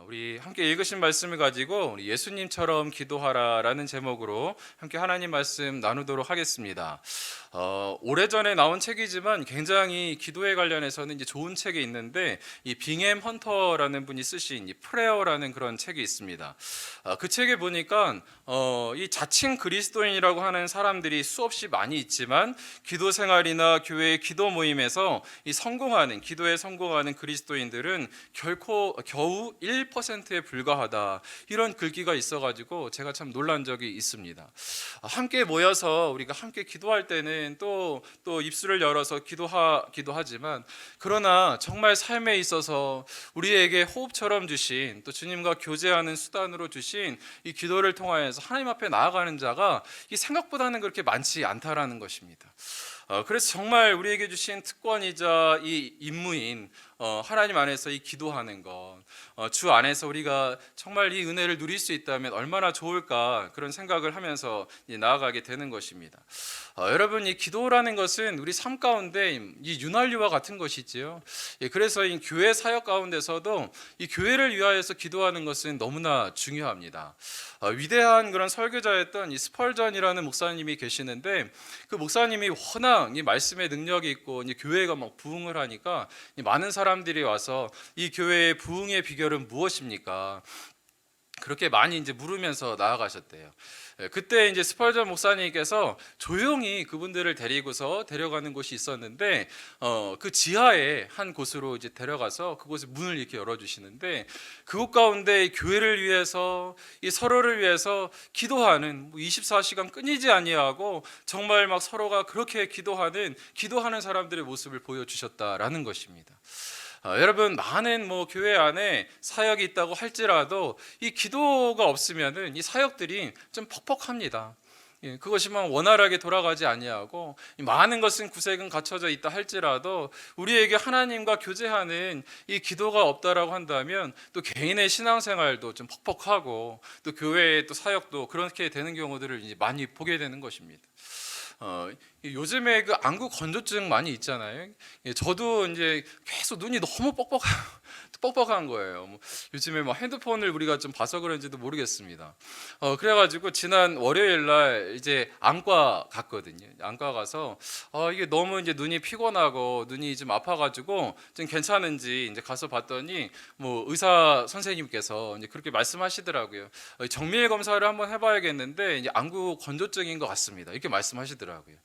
우리 함께 읽으신 말씀을 가지고 우리 예수님처럼 기도하라라는 제목으로 함께 하나님 말씀 나누도록 하겠습니다. 오래전에 나온 책이지만 굉장히 기도에 관련해서는 이제 좋은 책이 있는데 이 빙엠 헌터라는 분이 쓰신 이 프레어라는 그런 책이 있습니다. 그 책에 보니까 이 자칭 그리스도인이라고 하는 사람들이 수없이 많이 있지만 기도 생활이나 교회의 기도 모임에서 이 성공하는 기도에 성공하는 그리스도인들은 겨우 1%에 불과하다, 이런 글귀가 있어가지고 제가 참 놀란 적이 있습니다. 함께 모여서 우리가 함께 기도할 때는 또 입술을 열어서 기도하지만 그러나 정말 삶에 있어서 우리에게 호흡처럼 주신, 또 주님과 교제하는 수단으로 주신 이 기도를 통하여서 하나님 앞에 나아가는 자가 이 생각보다는 그렇게 많지 않다라는 것입니다. 그래서 정말 우리에게 주신 특권이자 이 임무인 하나님 안에서 이 기도하는 것, 주 안에서 우리가 정말 이 은혜를 누릴 수 있다면 얼마나 좋을까, 그런 생각을 하면서 나아가게 되는 것입니다. 여러분, 이 기도라는 것은 우리 삶 가운데 이 윤활유와 같은 것이지요. 그래서 이 교회 사역 가운데서도 이 교회를 위하여서 기도하는 것은 너무나 중요합니다. 위대한 그런 설교자였던 이 스펄전이라는 목사님이 계시는데, 그 목사님이 워낙 이 말씀의 능력이 있고 이 교회가 막 부흥을 하니까 이 많은 사람들이 와서 이 교회의 부흥의 비결은 무엇입니까? 그렇게 많이 이제 물으면서 나아가셨대요. 그때 이제 스펄전 목사님께서 조용히 그분들을 데려가는 곳이 있었는데, 그 지하에 한 곳으로 이제 데려가서 그곳에 문을 이렇게 열어주시는데, 그곳 가운데 교회를 위해서, 이 서로를 위해서 기도하는 24시간 끊이지 아니하고 정말 막 서로가 그렇게 기도하는 사람들의 모습을 보여주셨다라는 것입니다. 여러분, 많은 교회 안에 사역이 있다고 할지라도 이 기도가 없으면은 이 사역들이 좀 퍽퍽합니다. 그것이만 원활하게 돌아가지 아니하고, 많은 것은 구색은 갖춰져 있다 할지라도 우리에게 하나님과 교제하는 이 기도가 없다라고 한다면 또 개인의 신앙생활도 좀 퍽퍽하고, 또 교회의 또 사역도 그렇게 되는 경우들을 이제 많이 보게 되는 것입니다. 요즘에 그 안구 건조증 많이 있잖아요. 저도 이제 계속 눈이 너무 뻑뻑한 거예요. 요즘에 핸드폰을 우리가 좀 봐서 그런지도 모르겠습니다. 그래가지고 지난 월요일 날 이제 안과 갔거든요. 안과 가서 이게 너무 이제 눈이 피곤하고 눈이 좀 아파가지고 좀 괜찮은지 이제 가서 봤더니 의사 선생님께서 이제 그렇게 말씀하시더라고요. 정밀 검사를 한번 해봐야겠는데 이제 안구 건조증인 것 같습니다, 이렇게 말씀하시더라고요.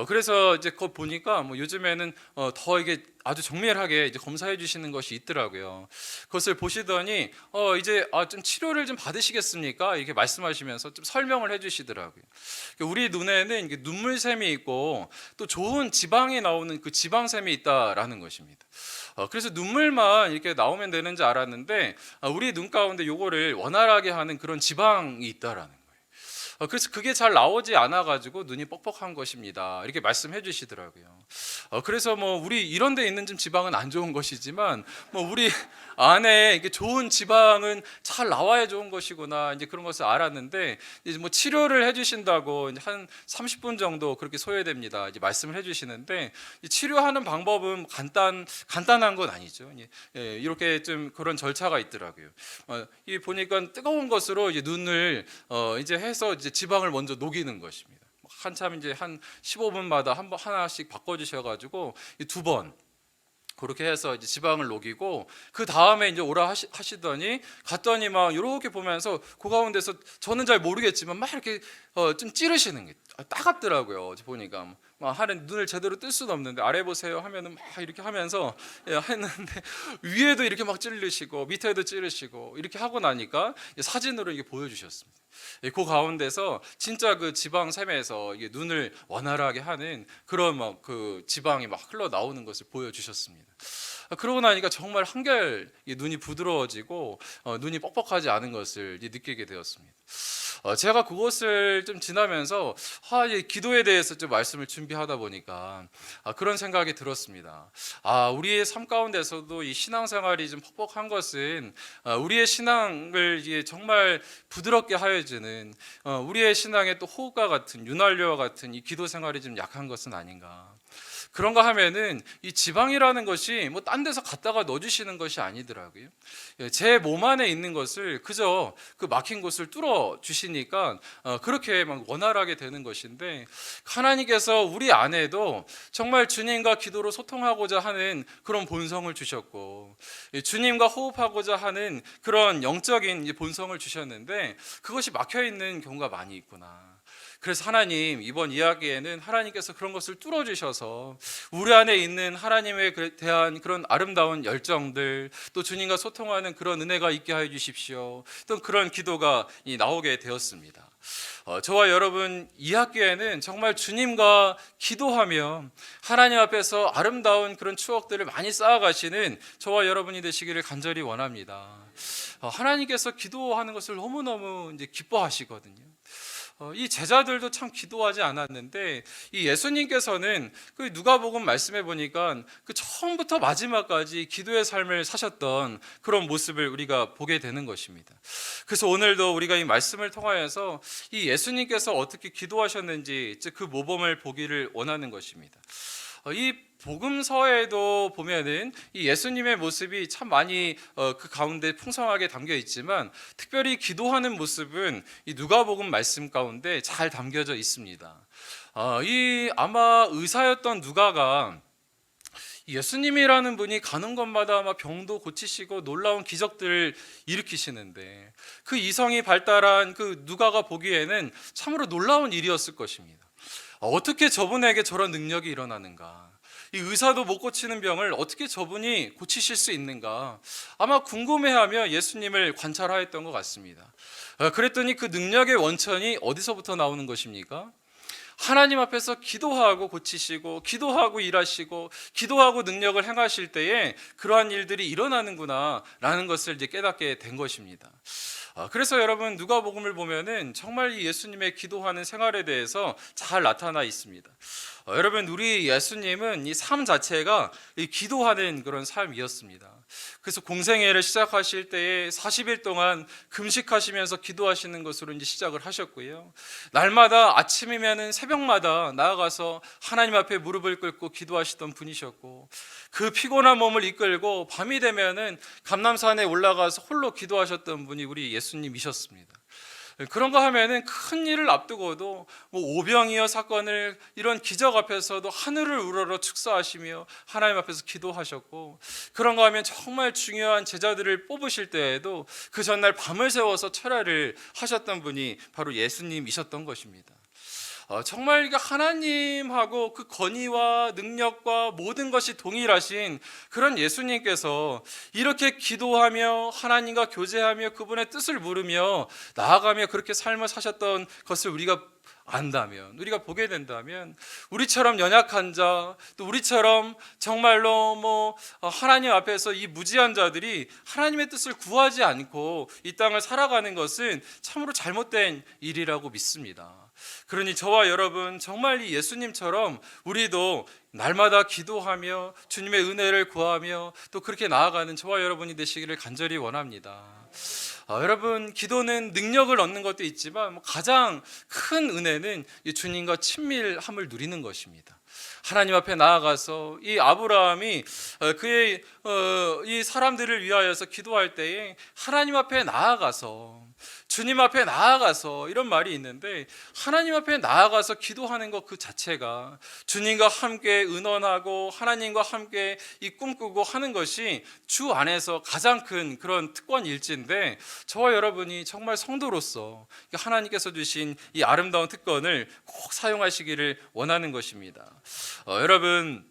그래서 이제 그거 보니까 요즘에는 더 이게 아주 정밀하게 이제 검사해 주시는 것이 있더라고요. 그것을 보시더니 이제 좀 치료를 좀 받으시겠습니까? 이렇게 말씀하시면서 좀 설명을 해주시더라고요. 우리 눈에는 이게 눈물샘이 있고 또 좋은 지방이 나오는 그 지방샘이 있다라는 것입니다. 그래서 눈물만 이렇게 나오면 되는 줄 알았는데 우리 눈 가운데 요거를 원활하게 하는 그런 지방이 있다라는 거예요. 그래서 그게 잘 나오지 않아 가지고 눈이 뻑뻑한 것입니다, 이렇게 말씀해 주시더라고요. 그래서 우리 이런 데 있는 좀 지방은 안 좋은 것이지만 우리 안에 이게 좋은 지방은 잘 나와야 좋은 것이구나, 이제 그런 것을 알았는데, 이제 치료를 해 주신다고 한 30분 정도 그렇게 소요됩니다, 이제 말씀을 해 주시는데, 치료하는 방법은 간단한 건 아니죠. 이렇게 좀 그런 절차가 있더라고요. 이 보니까 뜨거운 것으로 이제 눈을 이제 해서 이제 지방을 먼저 녹이는 것입니다. 한참 이제 한 15분마다 하나씩 바꿔주셔가지고 두 번 그렇게 해서 이제 지방을 녹이고, 그 다음에 이제 오라 하시더니 갔더니 막 이렇게 보면서 그 가운데서 저는 잘 모르겠지만 막 이렇게 좀 찌르시는 게 따갑더라고요. 보니까 막 하는, 눈을 제대로 뜰 수는 없는데 아래 보세요 하면은 막 이렇게 하면서 했는데 위에도 이렇게 막 찌르시고 밑에도 찌르시고 이렇게 하고 나니까 사진으로 이게 보여주셨습니다. 그 가운데서 진짜 그 지방샘에서 이게 눈을 원활하게 하는 그런 막 그 지방이 막 흘러 나오는 것을 보여주셨습니다. 그러고 나니까 정말 한결 눈이 부드러워지고 눈이 뻑뻑하지 않은 것을 느끼게 되었습니다. 제가 그것을 좀 지나면서 기도에 대해서 좀 말씀을 준비하다 보니까 그런 생각이 들었습니다. 우리의 삶 가운데서도 이 신앙생활이 좀 퍽퍽한 것은 우리의 신앙을 정말 부드럽게 하여주는, 우리의 신앙의 또 호흡과 같은 윤활유와 같은 이 기도 생활이 좀 약한 것은 아닌가. 그런가 하면은 이 지방이라는 것이 뭐 딴 데서 갖다가 넣어주시는 것이 아니더라고요. 제 몸 안에 있는 것을 그저 그 막힌 곳을 뚫어 주시니까 그렇게 막 원활하게 되는 것인데, 하나님께서 우리 안에도 정말 주님과 기도로 소통하고자 하는 그런 본성을 주셨고, 주님과 호흡하고자 하는 그런 영적인 본성을 주셨는데 그것이 막혀 있는 경우가 많이 있구나. 그래서 하나님, 이번 이야기에는 하나님께서 그런 것을 뚫어주셔서 우리 안에 있는 하나님에 대한 그런 아름다운 열정들, 또 주님과 소통하는 그런 은혜가 있게 하여 주십시오, 또 그런 기도가 나오게 되었습니다. 저와 여러분 이 학기에는 정말 주님과 기도하며 하나님 앞에서 아름다운 그런 추억들을 많이 쌓아가시는 저와 여러분이 되시기를 간절히 원합니다. 하나님께서 기도하는 것을 너무너무 이제 기뻐하시거든요. 이 제자들도 참 기도하지 않았는데 이 예수님께서는 그 누가복음 말씀해 보니까 그 처음부터 마지막까지 기도의 삶을 사셨던 그런 모습을 우리가 보게 되는 것입니다. 그래서 오늘도 우리가 이 말씀을 통하여서 이 예수님께서 어떻게 기도하셨는지 그 모범을 보기를 원하는 것입니다. 이 복음서에도 보면은 이 예수님의 모습이 참 많이 그 가운데 풍성하게 담겨 있지만, 특별히 기도하는 모습은 이 누가복음 말씀 가운데 잘 담겨져 있습니다. 이 아마 의사였던 누가가 예수님이라는 분이 가는 곳마다 아마 병도 고치시고 놀라운 기적들을 일으키시는데, 그 이성이 발달한 그 누가가 보기에는 참으로 놀라운 일이었을 것입니다. 어떻게 저분에게 저런 능력이 일어나는가? 이 의사도 못 고치는 병을 어떻게 저분이 고치실 수 있는가? 아마 궁금해하며 예수님을 관찰하였던 것 같습니다. 그랬더니 그 능력의 원천이 어디서부터 나오는 것입니까? 하나님 앞에서 기도하고 고치시고, 기도하고 일하시고, 기도하고 능력을 행하실 때에 그러한 일들이 일어나는구나 라는 것을 이제 깨닫게 된 것입니다. 그래서 여러분 누가복음을 보면은 정말 이 예수님의 기도하는 생활에 대해서 잘 나타나 있습니다. 여러분, 우리 예수님은 이 삶 자체가 이 기도하는 그런 삶이었습니다. 그래서 공생애를 시작하실 때에 40일 동안 금식하시면서 기도하시는 것으로 이제 시작을 하셨고요. 날마다 아침이면은 새벽마다 나아가서 하나님 앞에 무릎을 꿇고 기도하시던 분이셨고, 그 피곤한 몸을 이끌고 밤이 되면은 감람산에 올라가서 홀로 기도하셨던 분이 우리 예수님이셨습니다. 그런가 하면은 큰 일을 앞두고도 뭐 오병이어 사건을 이런 기적 앞에서도 하늘을 우러러 축사하시며 하나님 앞에서 기도하셨고, 그런가 하면 정말 중요한 제자들을 뽑으실 때에도 그 전날 밤을 새워서 철야를 하셨던 분이 바로 예수님이셨던 것입니다. 정말 하나님하고 그 권위와 능력과 모든 것이 동일하신 그런 예수님께서 이렇게 기도하며 하나님과 교제하며 그분의 뜻을 물으며 나아가며 그렇게 삶을 사셨던 것을 우리가 안다면, 우리가 보게 된다면, 우리처럼 연약한 자, 또 우리처럼 정말로 하나님 앞에서 이 무지한 자들이 하나님의 뜻을 구하지 않고 이 땅을 살아가는 것은 참으로 잘못된 일이라고 믿습니다. 그러니 저와 여러분 정말 이 예수님처럼 우리도 날마다 기도하며 주님의 은혜를 구하며 또 그렇게 나아가는 저와 여러분이 되시기를 간절히 원합니다. 여러분, 기도는 능력을 얻는 것도 있지만 가장 큰 은혜는 이 주님과 친밀함을 누리는 것입니다. 하나님 앞에 나아가서 이 아브라함이 그의 이 사람들을 위하여서 기도할 때에 하나님 앞에 나아가서, 주님 앞에 나아가서, 이런 말이 있는데 하나님 앞에 나아가서 기도하는 것 그 자체가 주님과 함께 의논하고 하나님과 함께 이 꿈꾸고 하는 것이 주 안에서 가장 큰 그런 특권일진데, 저와 여러분이 정말 성도로서 하나님께서 주신 이 아름다운 특권을 꼭 사용하시기를 원하는 것입니다. 여러분,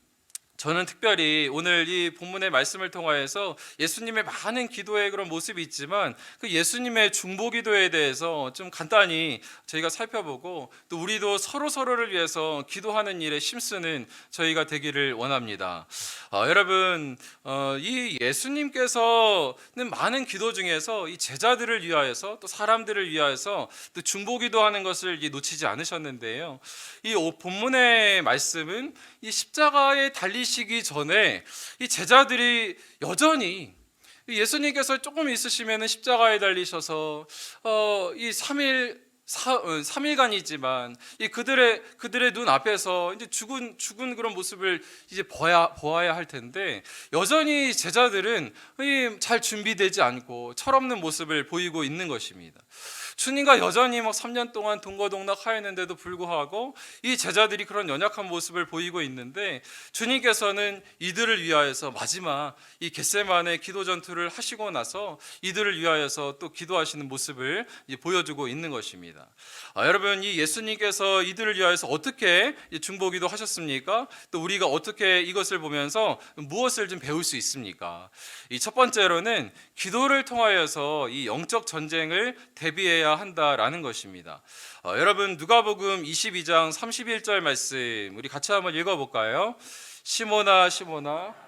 저는 특별히 오늘 이 본문의 말씀을 통하여서 예수님의 많은 기도의 그런 모습이 있지만 그 예수님의 중보기도에 대해서 좀 간단히 저희가 살펴보고, 또 우리도 서로를 위해서 기도하는 일에 힘쓰는 저희가 되기를 원합니다. 여러분, 이 예수님께서는 많은 기도 중에서 이 제자들을 위하여서 또 사람들을 위하여서 또 중보기도하는 것을 놓치지 않으셨는데요, 이 본문의 말씀은 이 십자가에 달리시기 전에 이 제자들이 여전히 예수님께서 조금 있으시면 십자가에 달리셔서 이 3일 3일간이지만 이 그들의 눈 앞에서 이제 죽은 그런 모습을 이제 보아야 할 텐데 여전히 제자들은 잘 준비되지 않고 철없는 모습을 보이고 있는 것입니다. 주님과 여전히 막 3년 동안 동거동락하였는데도 불구하고 이 제자들이 그런 연약한 모습을 보이고 있는데 주님께서는 이들을 위하여서 마지막 이 겟세마네 기도 전투를 하시고 나서 이들을 위하여서 또 기도하시는 모습을 보여주고 있는 것입니다. 여러분, 이 예수님께서 이들을 위하여서 어떻게 중보기도 하셨습니까? 또 우리가 어떻게 이것을 보면서 무엇을 좀 배울 수 있습니까? 이 첫 번째로는 기도를 통하여서 이 영적 전쟁을 대비해야 한다라는 것입니다. 여러분, 누가복음 22장 31절 말씀 우리 같이 한번 읽어볼까요? 시몬아 시몬아,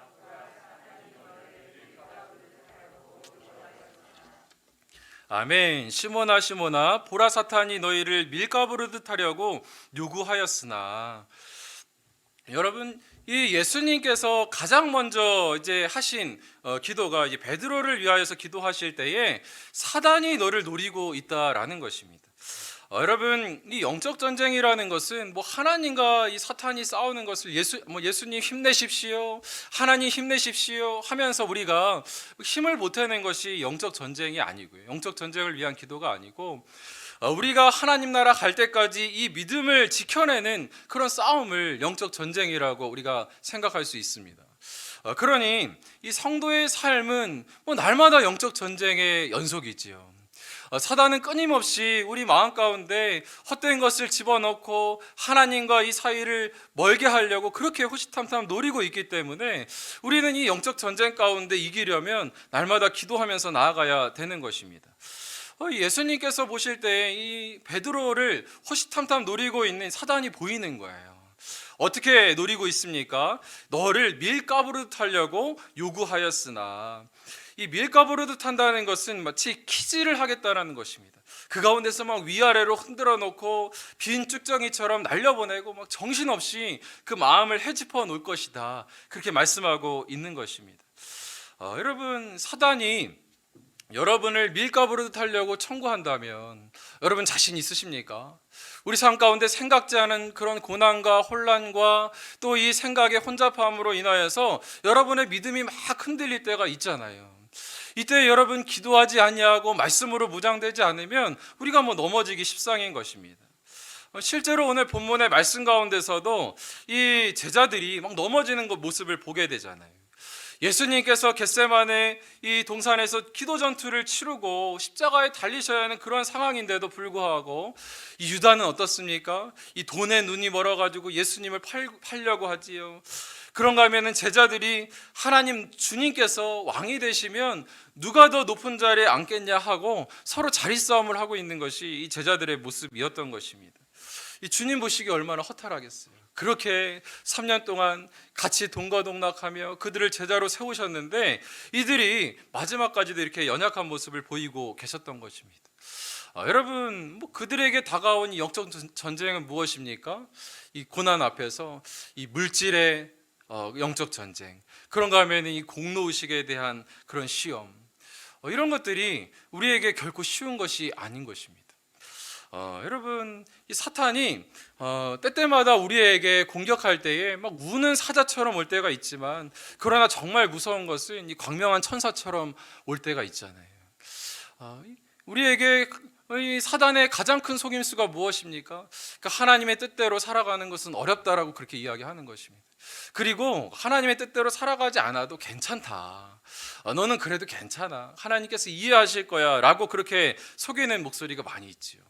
아멘. 시몬아 시몬아, 보라 사탄이 너희를 밀가부르듯 하려고 요구하였으나. 여러분, 이 예수님께서 가장 먼저 이제 하신 기도가 이제 베드로를 위하여서 기도하실 때에 사단이 너를 노리고 있다라는 것입니다. 여러분, 이 영적 전쟁이라는 것은 뭐 하나님과 이 사탄이 싸우는 것을 예수님 힘내십시오, 하나님 힘내십시오 하면서 우리가 힘을 보태는 것이 영적 전쟁이 아니고요. 영적 전쟁을 위한 기도가 아니고 우리가 하나님 나라 갈 때까지 이 믿음을 지켜내는 그런 싸움을 영적 전쟁이라고 우리가 생각할 수 있습니다. 그러니 이 성도의 삶은 뭐 날마다 영적 전쟁의 연속이지요. 사단은 끊임없이 우리 마음 가운데 헛된 것을 집어넣고 하나님과 이 사이를 멀게 하려고 그렇게 호시탐탐 노리고 있기 때문에 우리는 이 영적 전쟁 가운데 이기려면 날마다 기도하면서 나아가야 되는 것입니다. 예수님께서 보실 때 이 베드로를 호시탐탐 노리고 있는 사단이 보이는 거예요. 어떻게 노리고 있습니까? 너를 밀가부르듯 하려고 요구하였으나. 이 밀가부르듯 한다는 것은 마치 키즈를 하겠다라는 것입니다. 그 가운데서 막 위아래로 흔들어 놓고 빈 쭉정이처럼 날려보내고 막 정신없이 그 마음을 헤집어 놓을 것이다, 그렇게 말씀하고 있는 것입니다. 여러분, 사단이 여러분을 밀가부르듯 하려고 청구한다면 여러분 자신 있으십니까? 우리 삶 가운데 생각지 않은 그런 고난과 혼란과 또 이 생각의 혼잡함으로 인하여서 여러분의 믿음이 막 흔들릴 때가 있잖아요. 이때 여러분 기도하지 아니하고 말씀으로 무장되지 않으면 우리가 넘어지기 십상인 것입니다. 실제로 오늘 본문의 말씀 가운데서도 이 제자들이 막 넘어지는 모습을 보게 되잖아요. 예수님께서 겟세마네 이 동산에서 기도 전투를 치르고 십자가에 달리셔야 하는 그런 상황인데도 불구하고 이 유다는 어떻습니까? 이 돈에 눈이 멀어가지고 예수님을 팔려고 하지요. 그런가 하면은 제자들이 하나님 주님께서 왕이 되시면 누가 더 높은 자리에 앉겠냐 하고 서로 자리 싸움을 하고 있는 것이 이 제자들의 모습이었던 것입니다. 이 주님 보시기 얼마나 허탈하겠어요. 그렇게 3년 동안 같이 동거동락하며 그들을 제자로 세우셨는데 이들이 마지막까지도 이렇게 연약한 모습을 보이고 계셨던 것입니다. 여러분, 그들에게 다가온 이 영적 전쟁은 무엇입니까? 이 고난 앞에서 이 물질의 영적 전쟁, 그런가 하면 이 공로의식에 대한 그런 시험, 이런 것들이 우리에게 결코 쉬운 것이 아닌 것입니다. 여러분, 이 사탄이 때때마다 우리에게 공격할 때에 막 우는 사자처럼 올 때가 있지만, 그러나 정말 무서운 것은 이 광명한 천사처럼 올 때가 있잖아요. 우리에게 이 사단의 가장 큰 속임수가 무엇입니까? 그러니까 하나님의 뜻대로 살아가는 것은 어렵다라고 그렇게 이야기하는 것입니다. 그리고 하나님의 뜻대로 살아가지 않아도 괜찮다, 너는 그래도 괜찮아, 하나님께서 이해하실 거야 라고 그렇게 속이는 목소리가 많이 있지요.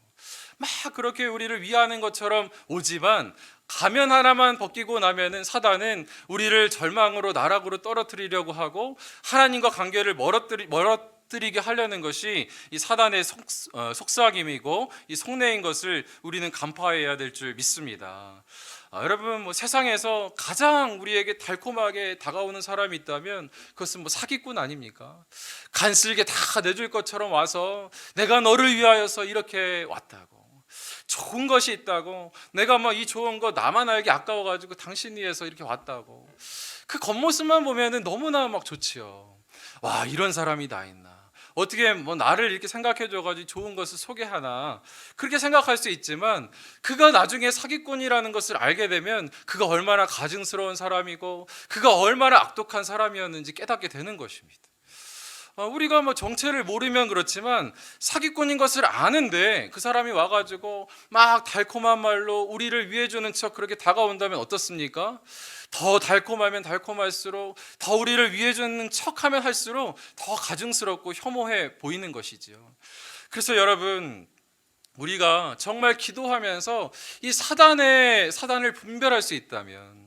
막 그렇게 우리를 위하는 것처럼 오지만 가면 하나만 벗기고 나면은 사단은 우리를 절망으로 나락으로 떨어뜨리려고 하고 하나님과 관계를 멀어뜨리게 하려는 것이 이 사단의 속삭임이고 이 속내인 것을 우리는 간파해야 될 줄 믿습니다. 여러분, 세상에서 가장 우리에게 달콤하게 다가오는 사람이 있다면 그것은 사기꾼 아닙니까? 간쓸게 다 내줄 것처럼 와서 내가 너를 위하여서 이렇게 왔다고, 좋은 것이 있다고, 내가 이 좋은 거 나만 알기 아까워가지고 당신 위해서 이렇게 왔다고, 그 겉모습만 보면은 너무나 좋지요. 와, 이런 사람이 다 있나, 어떻게 뭐 나를 이렇게 생각해줘가지고 좋은 것을 소개하나 그렇게 생각할 수 있지만 그가 나중에 사기꾼이라는 것을 알게 되면 그가 얼마나 가증스러운 사람이고 그가 얼마나 악독한 사람이었는지 깨닫게 되는 것입니다. 우리가 뭐 정체를 모르면 그렇지만 사기꾼인 것을 아는데 그 사람이 와가지고 막 달콤한 말로 우리를 위해주는 척 그렇게 다가온다면 어떻습니까? 더 달콤하면 달콤할수록 더 우리를 위해주는 척하면 할수록 더 가증스럽고 혐오해 보이는 것이지요. 그래서 여러분, 우리가 정말 기도하면서 이 사단을 분별할 수 있다면,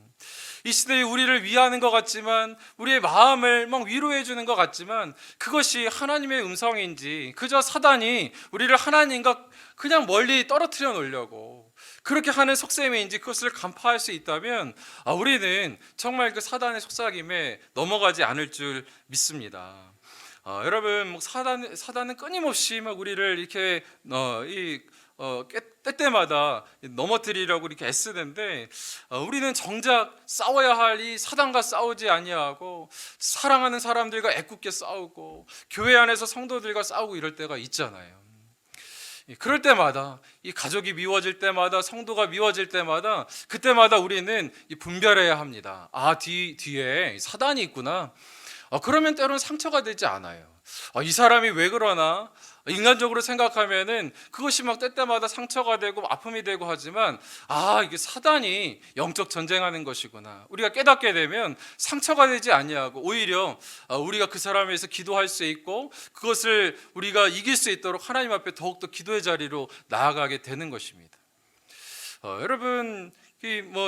이 시대에 우리를 위하는 것 같지만 우리의 마음을 막 위로해 주는 것 같지만 그것이 하나님의 음성인지 그저 사단이 우리를 하나님과 그냥 멀리 떨어뜨려 놓으려고 그렇게 하는 속셈인지 그것을 간파할 수 있다면 우리는 정말 그 사단의 속삭임에 넘어가지 않을 줄 믿습니다. 여러분, 사단은 끊임없이 막 우리를 이렇게 때때마다 넘어뜨리려고 이렇게 애쓰는데 우리는 정작 싸워야 할 이 사단과 싸우지 아니하고 사랑하는 사람들과 애꿎게 싸우고 교회 안에서 성도들과 싸우고 이럴 때가 있잖아요. 그럴 때마다 이 가족이 미워질 때마다 성도가 미워질 때마다 그때마다 우리는 분별해야 합니다. 뒤에 사단이 있구나. 그러면 때로는 상처가 되지 않아요. 이 사람이 왜 그러나? 인간적으로 생각하면은 그것이 막 때때마다 상처가 되고 아픔이 되고 하지만 이게 사단이 영적 전쟁하는 것이구나. 우리가 깨닫게 되면 상처가 되지 아니하고 오히려 우리가 그 사람에 대해서 기도할 수 있고 그것을 우리가 이길 수 있도록 하나님 앞에 더욱더 기도의 자리로 나아가게 되는 것입니다. 여러분,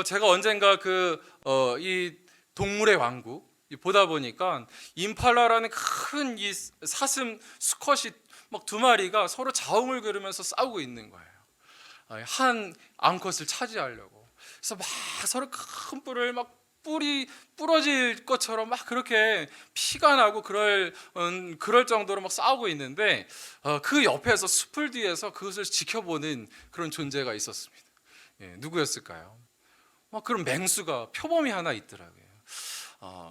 제가 언젠가 이 동물의 왕국 보다 보니까 임팔라라는 큰 이 사슴 수컷이 막 두 마리가 서로 자웅을 그르면서 싸우고 있는 거예요. 한 암컷을 차지하려고. 그래서 막 서로 큰 뿔을 막 뿔이 부러질 것처럼 막 그렇게 피가 나고 그럴 정도로 막 싸우고 있는데 그 옆에서 숲을 뒤에서 그것을 지켜보는 그런 존재가 있었습니다. 누구였을까요? 그런 맹수가 표범이 하나 있더라고요.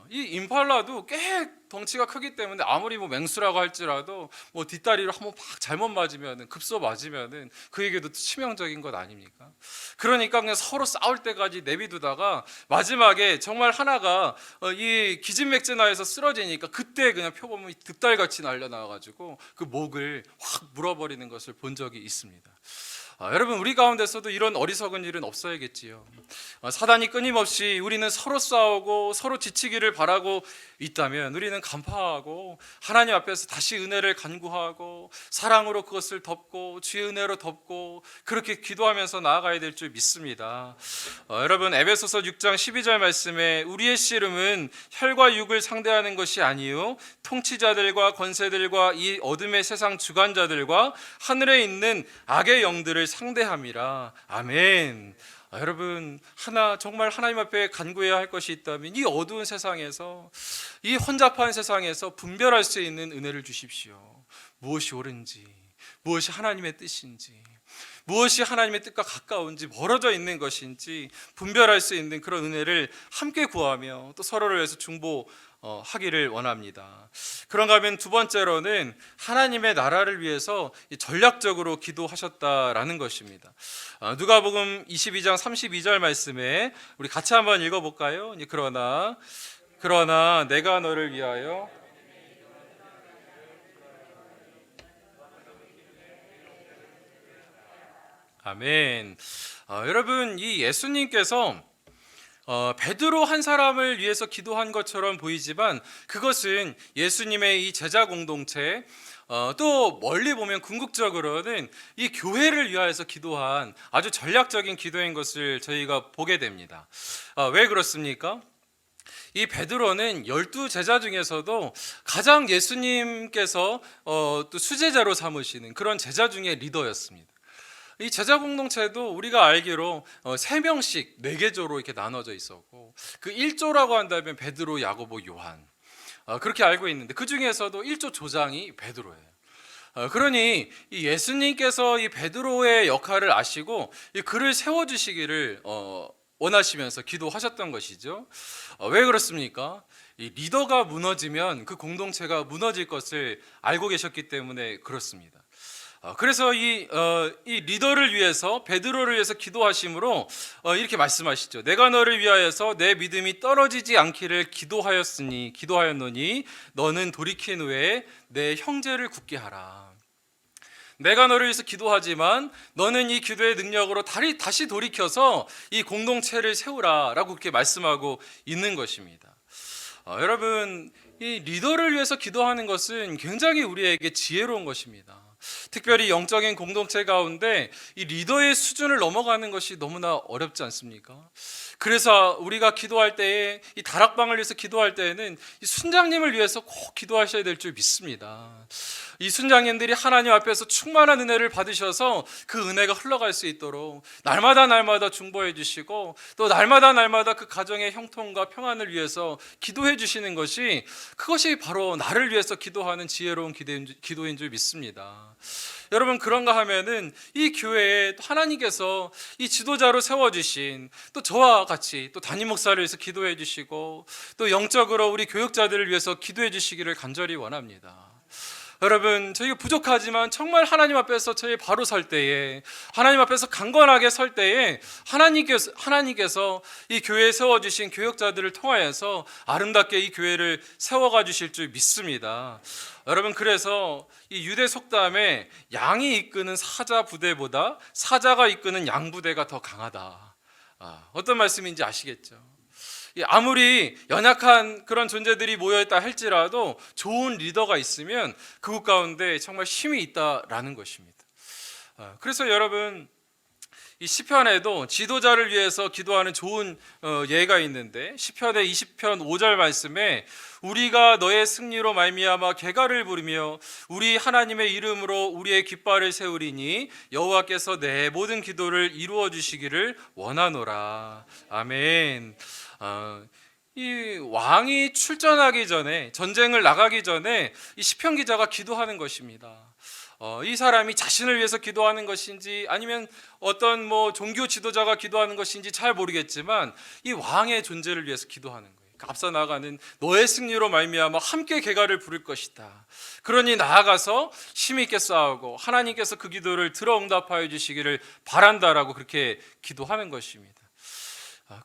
이 임팔라도 꽤 덩치가 크기 때문에 아무리 맹수라고 할지라도 뒷다리를 한번 막 잘못 맞으면 급소 맞으면 그에게도 치명적인 것 아닙니까? 그러니까 그냥 서로 싸울 때까지 내비두다가 마지막에 정말 하나가 이 기진맥진하여서 쓰러지니까 그때 그냥 표범이 득달같이 날려나와가지고 그 목을 확 물어버리는 것을 본 적이 있습니다. 여러분, 우리 가운데서도 이런 어리석은 일은 없어야겠지요. 사단이 끊임없이 우리는 서로 싸우고 서로 지치기를 바라고 있다면 우리는 간파하고 하나님 앞에서 다시 은혜를 간구하고 사랑으로 그것을 덮고 주의 은혜로 덮고 그렇게 기도하면서 나아가야 될 줄 믿습니다. 여러분, 에베소서 6장 12절 말씀에 우리의 씨름은 혈과 육을 상대하는 것이 아니요 통치자들과 권세들과 이 어둠의 세상 주관자들과 하늘에 있는 악의 영들을 상대함이라. 아멘. 여러분, 정말 하나님 앞에 간구해야 할 것이 있다면 이 어두운 세상에서, 이 혼잡한 세상에서 분별할 수 있는 은혜를 주십시오. 무엇이 옳은지, 무엇이 하나님의 뜻인지, 무엇이 하나님의 뜻과 가까운지, 멀어져 있는 것인지 분별할 수 있는 그런 은혜를 함께 구하며 또 서로를 위해서 중보하기를 원합니다. 그런가 하면 두 번째로는 하나님의 나라를 위해서 전략적으로 기도하셨다라는 것입니다. 누가복음 22장 32절 말씀에 우리 같이 한번 읽어볼까요? 그러나 내가 너를 위하여 아멘. 여러분, 이 예수님께서 베드로 한 사람을 위해서 기도한 것처럼 보이지만 그것은 예수님의 이 제자 공동체, 또 멀리 보면 궁극적으로는 이 교회를 위하여서 기도한 아주 전략적인 기도인 것을 저희가 보게 됩니다. 왜 그렇습니까? 이 베드로는 12제자 중에서도 가장 예수님께서 또 수제자로 삼으시는 그런 제자 중에 리더였습니다. 이 제자 공동체도 우리가 알기로 3명씩 4개조로 이렇게 나눠져 있었고 그 1조라고 한다면 베드로, 야고보, 요한, 그렇게 알고 있는데 그 중에서도 1조 조장이 베드로예요. 그러니 이 예수님께서 이 베드로의 역할을 아시고 이 그를 세워주시기를 원하시면서 기도하셨던 것이죠. 왜 그렇습니까? 이 리더가 무너지면 그 공동체가 무너질 것을 알고 계셨기 때문에 그렇습니다. 그래서 이 리더를 위해서, 베드로를 위해서 기도하심으로 이렇게 말씀하시죠. 내가 너를 위하여서 내 믿음이 떨어지지 않기를 기도하였노니 너는 돌이킨 후에 내 형제를 굳게 하라. 내가 너를 위해서 기도하지만 너는 이 기도의 능력으로 다시 돌이켜서 이 공동체를 세우라라고 그렇게 말씀하고 있는 것입니다. 여러분, 이 리더를 위해서 기도하는 것은 굉장히 우리에게 지혜로운 것입니다. 특별히 영적인 공동체 가운데 이 리더의 수준을 넘어가는 것이 너무나 어렵지 않습니까? 그래서 우리가 기도할 때에, 이 다락방을 위해서 기도할 때에는 이 순장님을 위해서 꼭 기도하셔야 될 줄 믿습니다. 이 순장님들이 하나님 앞에서 충만한 은혜를 받으셔서 그 은혜가 흘러갈 수 있도록 날마다 중보해 주시고, 또 날마다 그 가정의 형통과 평안을 위해서 기도해 주시는 것이, 그것이 바로 나를 위해서 기도하는 지혜로운 기도인 줄 믿습니다. 여러분, 그런가 하면은 이 교회에 하나님께서 이 지도자로 세워주신, 또 저와 같이 또 담임 목사를 위해서 기도해 주시고, 또 영적으로 우리 교육자들을 위해서 기도해 주시기를 간절히 원합니다. 여러분, 저희가 부족하지만 정말 하나님 앞에서 저희 바로 설 때에, 하나님 앞에서 강건하게 설 때에 하나님께서 이 교회에 세워주신 교역자들을 통하여서 아름답게 이 교회를 세워가 주실 줄 믿습니다. 여러분, 그래서 이 유대 속담에 양이 이끄는 사자 부대보다 사자가 이끄는 양 부대가 더 강하다. 어떤 말씀인지 아시겠죠? 아무리 연약한 그런 존재들이 모여있다 할지라도 좋은 리더가 있으면 그곳 가운데 정말 힘이 있다라는 것입니다. 그래서 여러분, 이 시편에도 지도자를 위해서 기도하는 좋은 예가 있는데, 시편의 20편 5절 말씀에 우리가 너의 승리로 말미암아 개가를 부르며 우리 하나님의 이름으로 우리의 깃발을 세우리니 여호와께서 내 모든 기도를 이루어 주시기를 원하노라. 아멘. 이 왕이 출전하기 전에, 전쟁을 나가기 전에 이 시편 기자가 기도하는 것입니다. 이 사람이 자신을 위해서 기도하는 것인지 아니면 어떤 종교 지도자가 기도하는 것인지 잘 모르겠지만 이 왕의 존재를 위해서 기도하는 거예요. 앞서 나가는 너의 승리로 말미암아 함께 개가를 부를 것이다. 그러니 나아가서 힘 있게 싸우고 하나님께서 그 기도를 들어 응답하여 주시기를 바란다라고 그렇게 기도하는 것입니다.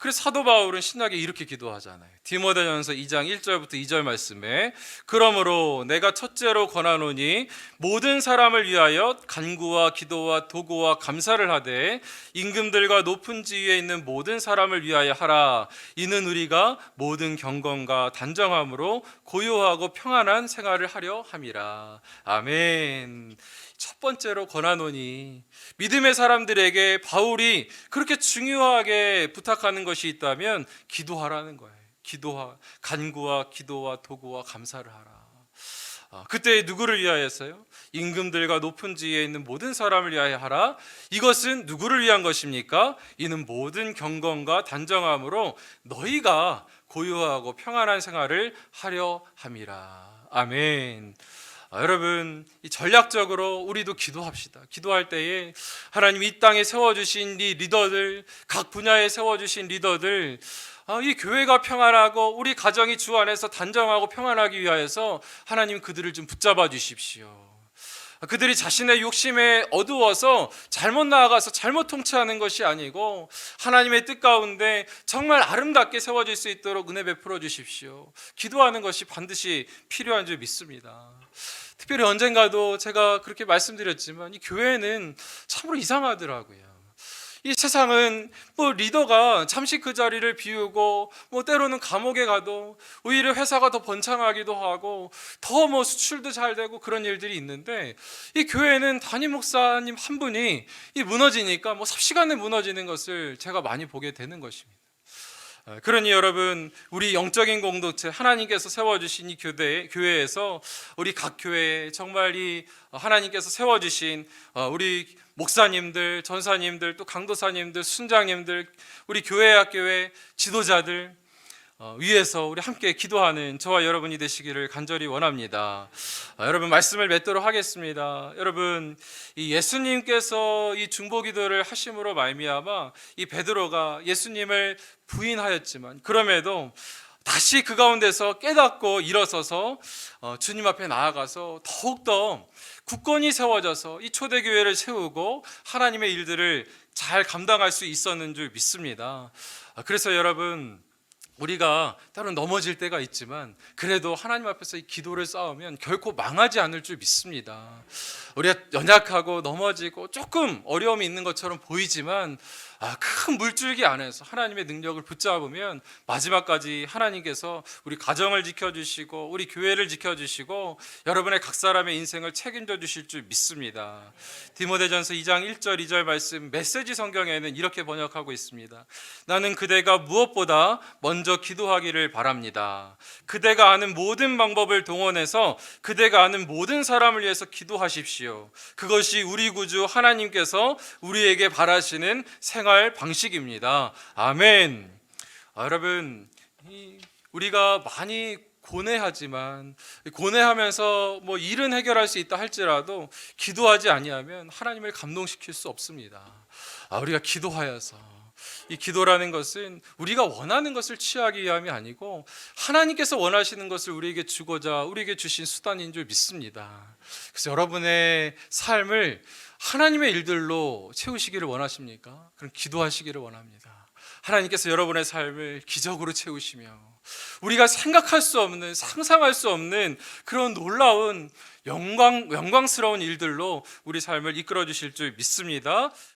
그래서 사도 바울은 신나게 이렇게 기도하잖아요. 디모데전서 2장 1절부터 2절 말씀에 그러므로 내가 첫째로 권하노니 모든 사람을 위하여 간구와 기도와 도구와 감사를 하되 임금들과 높은 지위에 있는 모든 사람을 위하여 하라. 이는 우리가 모든 경건과 단정함으로 고요하고 평안한 생활을 하려 함이라. 아멘. 첫 번째로 권하노니, 믿음의 사람들에게 바울이 그렇게 중요하게 부탁하는 것이 있다면 기도하라는 거예요. 간구와 기도와 도구와 감사를 하라. 그때 누구를 위하여서요? 임금들과 높은 지위에 있는 모든 사람을 위하여 하라. 이것은 누구를 위한 것입니까? 이는 모든 경건과 단정함으로 너희가 고요하고 평안한 생활을 하려 함이라. 아멘. 여러분, 전략적으로 우리도 기도합시다. 기도할 때에 하나님 이 땅에 세워주신 이 리더들, 각 분야에 세워주신 리더들, 이 교회가 평안하고 우리 가정이 주 안에서 단정하고 평안하기 위하여서 하나님 그들을 좀 붙잡아 주십시오. 그들이 자신의 욕심에 어두워서 잘못 나아가서 잘못 통치하는 것이 아니고 하나님의 뜻 가운데 정말 아름답게 세워질 수 있도록 은혜 베풀어 주십시오. 기도하는 것이 반드시 필요한 줄 믿습니다. 특별히 언젠가도 제가 그렇게 말씀드렸지만 이 교회는 참으로 이상하더라고요. 이 세상은 리더가 잠시 그 자리를 비우고 때로는 감옥에 가도 오히려 회사가 더 번창하기도 하고 더 수출도 잘 되고 그런 일들이 있는데, 이 교회는 담임 목사님 한 분이 무너지니까 삽시간에 무너지는 것을 제가 많이 보게 되는 것입니다. 그러니 여러분, 우리 영적인 공동체 하나님께서 세워주신 이 교회에서 우리 각 교회에 정말 이 하나님께서 세워주신 우리 목사님들, 전사님들, 또 강도사님들, 순장님들, 우리 교회 학교의 지도자들, 위해서 우리 함께 기도하는 저와 여러분이 되시기를 간절히 원합니다. 여러분 말씀을 맺도록 하겠습니다. 여러분 이 예수님께서 이 중보기도를 하심으로 말미암아 이 베드로가 예수님을 부인하였지만 그럼에도 다시 그 가운데서 깨닫고 일어서서 주님 앞에 나아가서 더욱더 굳건히 세워져서 이 초대교회를 세우고 하나님의 일들을 잘 감당할 수 있었는 줄 믿습니다. 그래서 여러분 우리가 때로는 넘어질 때가 있지만 그래도 하나님 앞에서 이 기도를 쌓으면 결코 망하지 않을 줄 믿습니다. 우리가 연약하고 넘어지고 조금 어려움이 있는 것처럼 보이지만 큰 물줄기 안에서 하나님의 능력을 붙잡으면 마지막까지 하나님께서 우리 가정을 지켜주시고 우리 교회를 지켜주시고 여러분의 각 사람의 인생을 책임져 주실 줄 믿습니다. 디모데전서 2장 1절 2절 말씀 메시지 성경에는 이렇게 번역하고 있습니다. 나는 그대가 무엇보다 먼저 기도하기를 바랍니다. 그대가 아는 모든 방법을 동원해서 그대가 아는 모든 사람을 위해서 기도하십시오. 그것이 우리 구주 하나님께서 우리에게 바라시는 생활 방식입니다. 아멘. 여러분 우리가 많이 고뇌하지만 고뇌하면서 뭐 일은 해결할 수 있다 할지라도 기도하지 아니하면 하나님을 감동시킬 수 없습니다. 우리가 기도하여서 이 기도라는 것은 우리가 원하는 것을 취하기 위함이 아니고 하나님께서 원하시는 것을 우리에게 주고자 우리에게 주신 수단인 줄 믿습니다. 그래서 여러분의 삶을 하나님의 일들로 채우시기를 원하십니까? 그럼 기도하시기를 원합니다. 하나님께서 여러분의 삶을 기적으로 채우시며 우리가 생각할 수 없는 상상할 수 없는 그런 놀라운 영광스러운 일들로 우리 삶을 이끌어 주실 줄 믿습니다.